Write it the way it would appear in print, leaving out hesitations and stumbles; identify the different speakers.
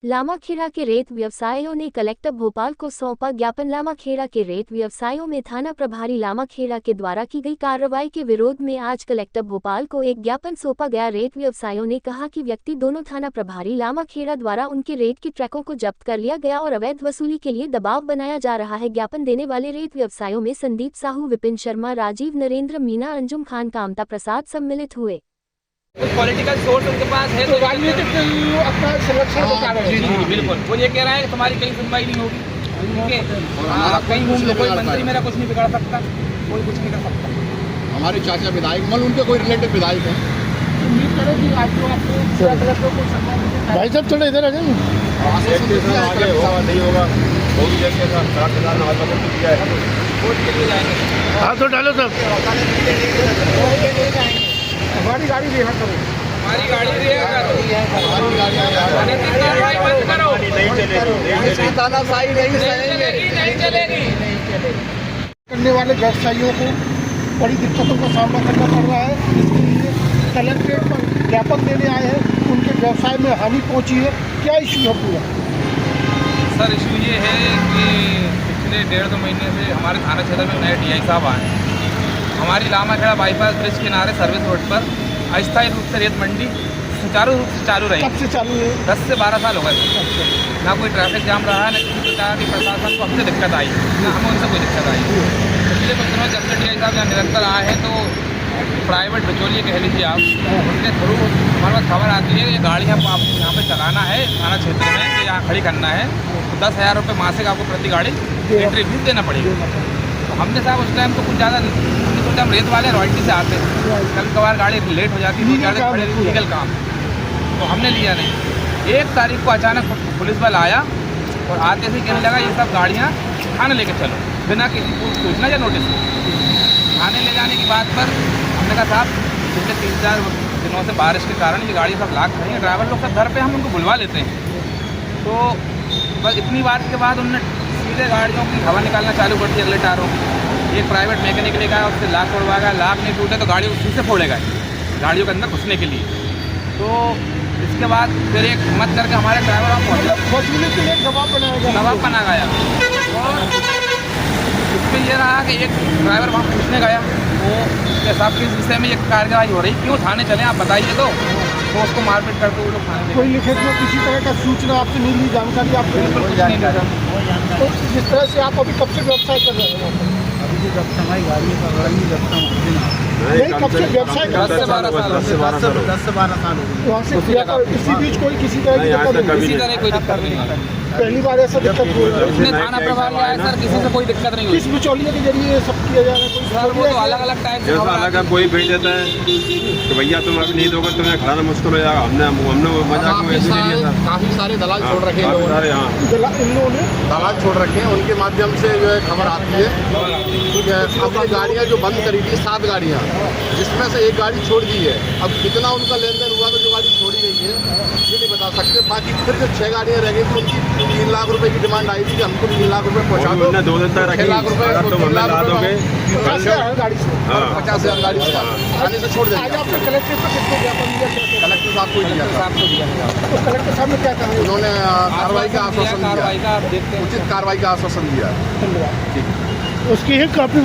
Speaker 1: लामाखेड़ा के रेत व्यवसायियों ने कलेक्टर भोपाल को सौंपा ज्ञापन। लामाखेड़ा के रेत व्यवसायियों में थाना प्रभारी लामाखेड़ा के द्वारा की गई कार्रवाई के विरोध में आज कलेक्टर भोपाल को एक ज्ञापन सौंपा गया। रेत व्यवसायियों ने कहा कि व्यक्ति दोनों थाना प्रभारी लामाखेड़ा द्वारा उनके रेत के ट्रकों को जब्त कर लिया गया और अवैध वसूली के लिए दबाव बनाया जा रहा है। ज्ञापन देने वाले रेत व्यवसायियों में संदीप साहू, विपिन शर्मा, राजीव, नरेंद्र, मीना, अंजुम खान, कामता प्रसाद सम्मिलित हुए।
Speaker 2: पॉलिटिकल सोर्स उनके पास है तो राजनीतिक अपना संरक्षण को कारण जी बिल्कुल। वो ये कह रहा है कि तुम्हारी कहीं सुनवाई नहीं होगी, ठीक है। कहीं घूम लो, कोई मंत्री मेरा कुछ नहीं बिगाड़ सकता, कोई कुछ नहीं कर सकता। हमारे चाचा विधायक मतलब उनके कोई रिलेटिव विधायक है। उम्मीद करें कि आज तो आपको भाई साहब थोड़ा इधर आ जाए। नहीं होगा हाथ तो डालो सब। हमारी गाड़ी रिहा करो, हमारी गाड़ी रिहा करो, हमारी गाड़ी कार्रवाई बंद करो। नहीं तानाशाही नहीं चलेगी, नहीं चलेगी। करने वाले व्यवसायियों को बड़ी दिक्कतों का सामना करना पड़ रहा है, जिसके लिए कलेक्ट्रेट पर ज्ञापन देने आए हैं। उनके व्यवसाय में हानि पहुंची है। क्या इशू है पूरा?
Speaker 3: सर इशू ये है कि पिछले 1.5-2 महीने से हमारे थाना क्षेत्र में नए DI साहब आए हैं। हमारी लामाखेड़ा बाईपास ब्रिज किनारे सर्विस रोड पर अस्थायी रूप से रेत मंडी सुचारू रूप से चालू रही।
Speaker 2: कब से चालू है?
Speaker 3: 10 से 12 साल हो गए। ना कोई ट्रैफिक जाम रहा है, न किसी प्रकार की प्रशासन को हमसे दिक्कत आई, ना हमें उनसे कोई दिक्कत आई। पिछले कुछ दिनों जब से DI साहब यहाँ निरंतर आए हैं तो प्राइवेट बिचौलिए कह लीजिए आप, उनके थ्रू हमारे पास खबर आती है कि ये गाड़ियाँ आप यहाँ पर चलाना है थाना क्षेत्र में, कि यहाँ खड़ी करना है तो 10,000 रुपये मासिक आपको प्रति गाड़ी एंट्री फीस देना पड़ेगी। तो हमने साहब उस टाइम तो कुछ ज़्यादा हमने सोचा हम रेत वाले रॉयल्टी से आते हैं, कभी कभार गाड़ी लेट हो जाती है, लीगल काम, तो हमने लिया नहीं। 1 तारीख को अचानक पुलिस बल आया और आते से कहने लगा ये सब गाड़ियाँ थाने लेके चलो, बिना किसी सूचना या नोटिस। थाने ले जाने की बात पर हमने कहा साहब पिछले 3-4 दिनों से बारिश के कारण ये गाड़ी सब लाग खड़ी है, ड्राइवर लोग सब घर पे, हम उनको बुलवा लेते हैं। तो बस इतनी बात के बाद उन्होंने सीधे गाड़ियों की हवा निकालना चालू कर दी अगले टायरों की। एक प्राइवेट मैकेनिक लेकर आया, उससे लाख तोड़वा गया, लाख नहीं टूटे तो गाड़ी उसी से फोड़ेगा गाड़ियों के अंदर घुसने के लिए। तो इसके बाद फिर एक हिम्मत करके हमारे ड्राइवर
Speaker 2: वसूली के लिए दबाव
Speaker 3: बना गया। और इसमें यह रहा कि एक ड्राइवर वहाँ पूछने गया, वो साहब किस विषय में ये कार्रवाई हो रही, क्यों थाने चले आप बताइए। तो उसको मारपीट करते वो लोग थाने।
Speaker 2: कोई लिखित में किसी तरह का सूचना आपसे नहीं ली, जानकारी आपको
Speaker 3: बिल्कुल कुछ नहीं मिला।
Speaker 2: तो जिस तरह से आप अभी कब से व्यवसाय कर रहे हैं?
Speaker 4: अभी तो जब से हमारी गाड़ी का गाड़ी जब से
Speaker 2: नहीं, कब से व्यवसाय कर रहे हैं?
Speaker 3: 10 से 12 साल।
Speaker 4: 10 से 12 साल हो गए।
Speaker 2: वहाँ से इसी बीच कोई किसी तरह की
Speaker 3: किसी तरह कोई दिक्कत नहीं है।
Speaker 2: पहली बार ऐसा दिक्कत हुई है?
Speaker 3: इसमें थाना प्रभारी आया सर, किसी से कोई दिक्कत नहीं हुई।
Speaker 2: किस बिचौलिए के जरिए ये सब किया जा रहा है?
Speaker 3: सर वो तो अलग अलग टाइप से
Speaker 5: अलग कोई भेज देता है कि भैया तुम अभी नहीं दोगे, तुम्हें खड़ा मुश्किल हो जाएगा। हमने वो मजाक में ऐसे नहीं लिया था।
Speaker 6: काफी सारे दलाल छोड़ रखे हैं लोगों ने।
Speaker 2: इन लोगों ने
Speaker 6: दलाल छोड़ रखे हैं, उनके माध्यम से जो है खबर आती है। अपनी गाड़ियाँ जो बंद करी थी 7 गाड़ियाँ, जिसमें से 1 गाड़ी छोड़ दी है। अब कितना उनका लेन देन हुआ तो जो गाड़ी छोड़ी गई है ये नहीं बता सकते। बाकी फिर जो 6 गाड़ियाँ रह गई थी उनकी 3 लाख रुपए की डिमांड आई थी कि हमको 3 लाख रुपए पहुँचा दो।
Speaker 5: 2 दिन तक
Speaker 6: 6 लाख रुपए
Speaker 5: तो
Speaker 6: 3 लाख
Speaker 5: दोगे
Speaker 2: 50,000 गाड़ी से
Speaker 6: 50,000 गाड़ी से थाने से छोड़
Speaker 2: आज
Speaker 6: देंगे।
Speaker 2: आपने कलेक्टर पर किसको ज्ञापन दिया?
Speaker 6: कलेक्टर साहब को ही दिया था।
Speaker 2: तो कलेक्टर साहब ने क्या कहा?
Speaker 6: उन्होंने कार्रवाई का आश्वासन दिया,
Speaker 3: कार्रवाई का आप देखते हैं।
Speaker 6: उचित कार्रवाई का आश्वासन दिया।
Speaker 2: धन्यवाद। उसकी है कॉपी